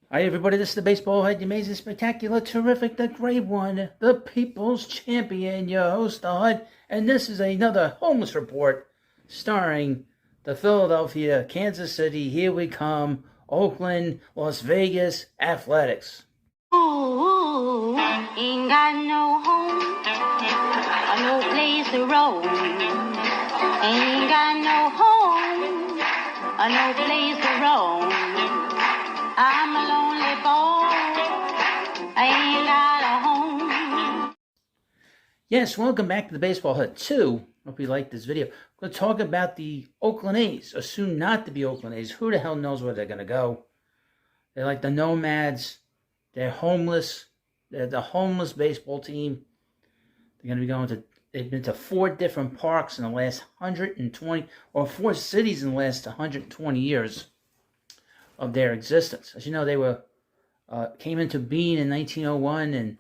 Hi, everybody. This is the Baseball Head, the amazing, spectacular, terrific, the great one, the people's champion, your host, the Hud. And this is another homeless report starring the Philadelphia, Kansas City, here we come, Oakland, Las Vegas Athletics. Ooh, ain't got no home or no place to roam. Ain't got no home or no place to roam. I'm a lonely boy. I ain't got a home. Yes, welcome back to the Baseball Hut 2. Hope you liked this video. We're going to talk about the Oakland A's, or soon not to be Oakland A's. Who the hell knows where they're going to go? They're like the nomads. They're homeless. They're the homeless baseball team. They're going to be going to, they've been to 4 different parks in the last 120, or 4 cities in the last 120 years of their existence. As you know, they were came into being in 1901, and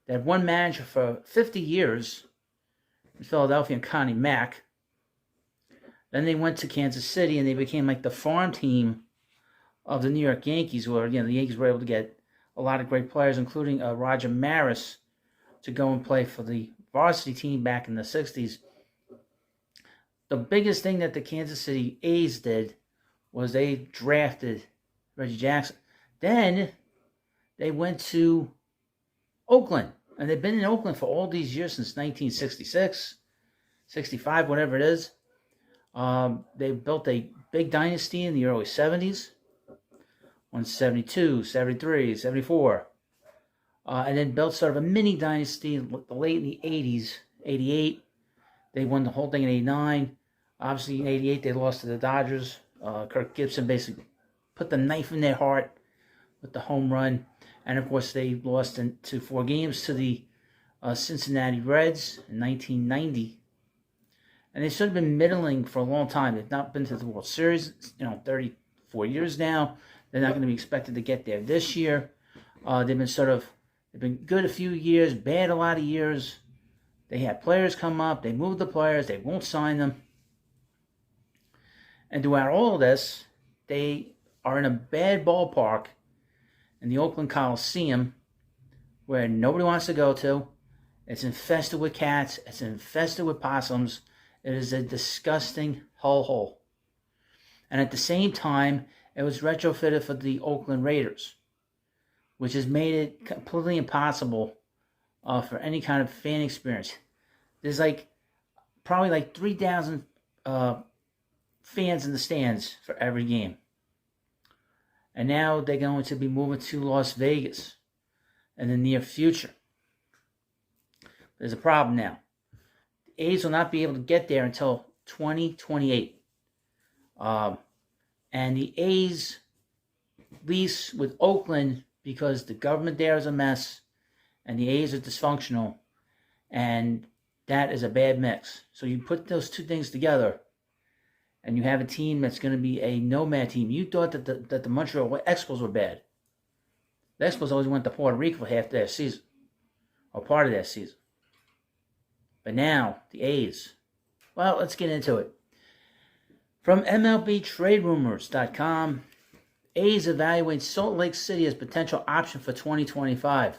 they had one manager for 50 years in Philadelphia, and Connie Mack. Then they went to Kansas City, and they became like the farm team of the New York Yankees, where the Yankees were able to get a lot of great players, including Roger Maris, to go and play for the varsity team back in the 60s. The biggest thing that the Kansas City A's did was they drafted Reggie Jackson. Then they went to Oakland, and they've been in Oakland for all these years since 1966, 65, whatever it is. They built a big dynasty in the early 70s, won 72, 73, 74, and then built sort of a mini dynasty late in the 80s, 88. They won the whole thing in 89. Obviously, in 88, they lost to the Dodgers. Kirk Gibson basically put the knife in their heart with the home run. And, of course, they lost to 4 games to the Cincinnati Reds in 1990. And they've sort of been middling for a long time. They've not been to the World Series, 34 years now. They're not going to be expected to get there this year. They've been good a few years, bad a lot of years. They had players come up. They moved the players. They won't sign them. And throughout all of this, they are in a bad ballpark in the Oakland Coliseum where nobody wants to go to. It's infested with cats. It's infested with possums. It is a disgusting hellhole. And at the same time, it was retrofitted for the Oakland Raiders, which has made it completely impossible for any kind of fan experience. There's probably 3,000 fans in the stands for every game. And now they're going to be moving to Las Vegas in the near future. There's a problem now. The A's will not be able to get there until 2028. And the A's lease with Oakland, because the government there is a mess and the A's are dysfunctional, and that is a bad mix. So you put those two things together, and you have a team that's going to be a nomad team. You thought that the Montreal Expos were bad. The Expos always went to Puerto Rico for half their season, or part of their season. But now, the A's. Well, let's get into it. From MLBTradeRumors.com, A's evaluate Salt Lake City as potential option for 2025.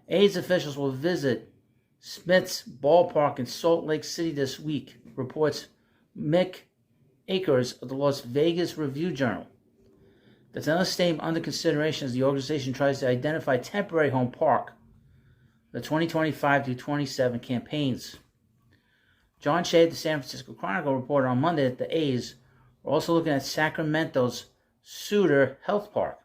A's officials will visit Smith's Ballpark in Salt Lake City this week, reports Mick Akers of the Las Vegas Review-Journal. That's another statement under consideration as the organization tries to identify temporary home park for the 2025 through 27 campaigns. John Shea, the San Francisco Chronicle, reported on Monday that the A's are also looking at Sacramento's Suter Health Park.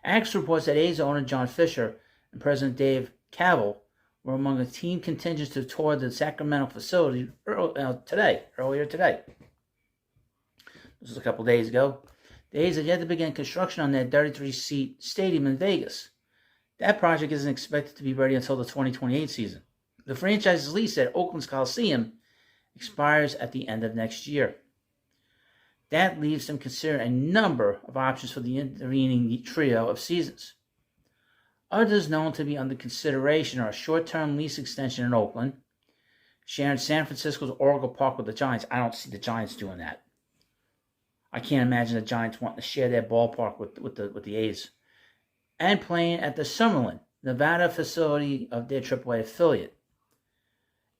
Axe reports that A's owner John Fisher and President Dave Kaval were among the team contingents to tour the Sacramento facility earlier today. This was a couple days ago. The A's have yet to begin construction on their 33-seat stadium in Vegas. That project isn't expected to be ready until the 2028 season. The franchise's lease at Oakland's Coliseum expires at the end of next year. That leaves them considering a number of options for the intervening trio of seasons. Others known to be under consideration are a short-term lease extension in Oakland, sharing San Francisco's Oracle Park with the Giants. I don't see the Giants doing that. I can't imagine the Giants wanting to share their ballpark with the A's. And playing at the Summerlin, Nevada facility of their AAA affiliate.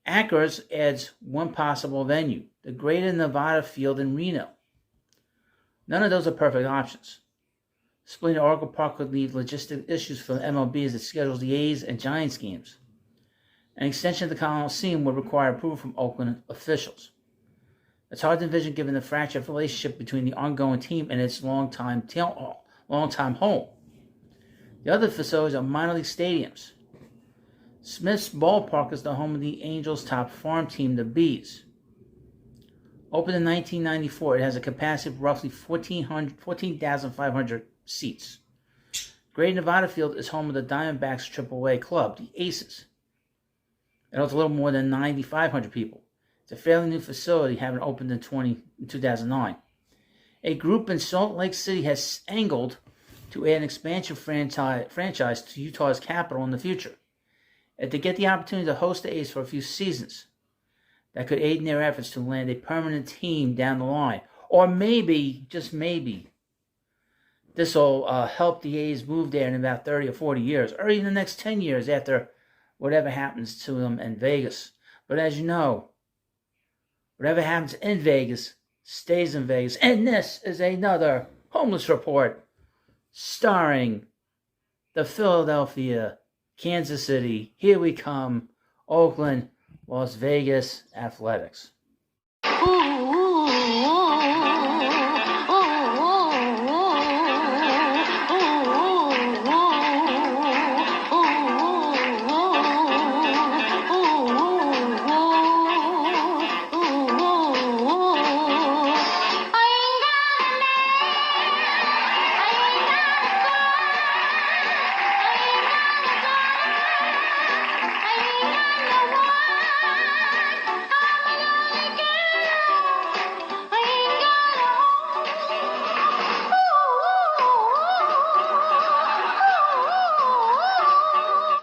Akers adds one possible venue, the Greater Nevada Field in Reno. None of those are perfect options. Splitting Oracle Park could leave logistic issues for the MLB as it schedules the A's and Giants games. An extension of the Coliseum would require approval from Oakland officials. It's hard to envision given the fractured relationship between the ongoing team and its longtime home. The other facilities are minor league stadiums. Smith's Ballpark is the home of the Angels' top farm team, the Bees. Opened in 1994, it has a capacity of roughly 14,500 seats. Great Nevada Field is home of the Diamondbacks' AAA club, the Aces. It holds a little more than 9,500 people. It's a fairly new facility, having opened in 2009. A group in Salt Lake City has angled to add an expansion franchise to Utah's capital in the future. If they get the opportunity to host the A's for a few seasons, that could aid in their efforts to land a permanent team down the line. Or maybe, just maybe, this will help the A's move there in about 30 or 40 years, or even the next 10 years after whatever happens to them in Vegas. But as you know, whatever happens in Vegas stays in Vegas. And this is another Homeless Report starring the Philadelphia, Kansas City, here we come, Oakland, Las Vegas Athletics.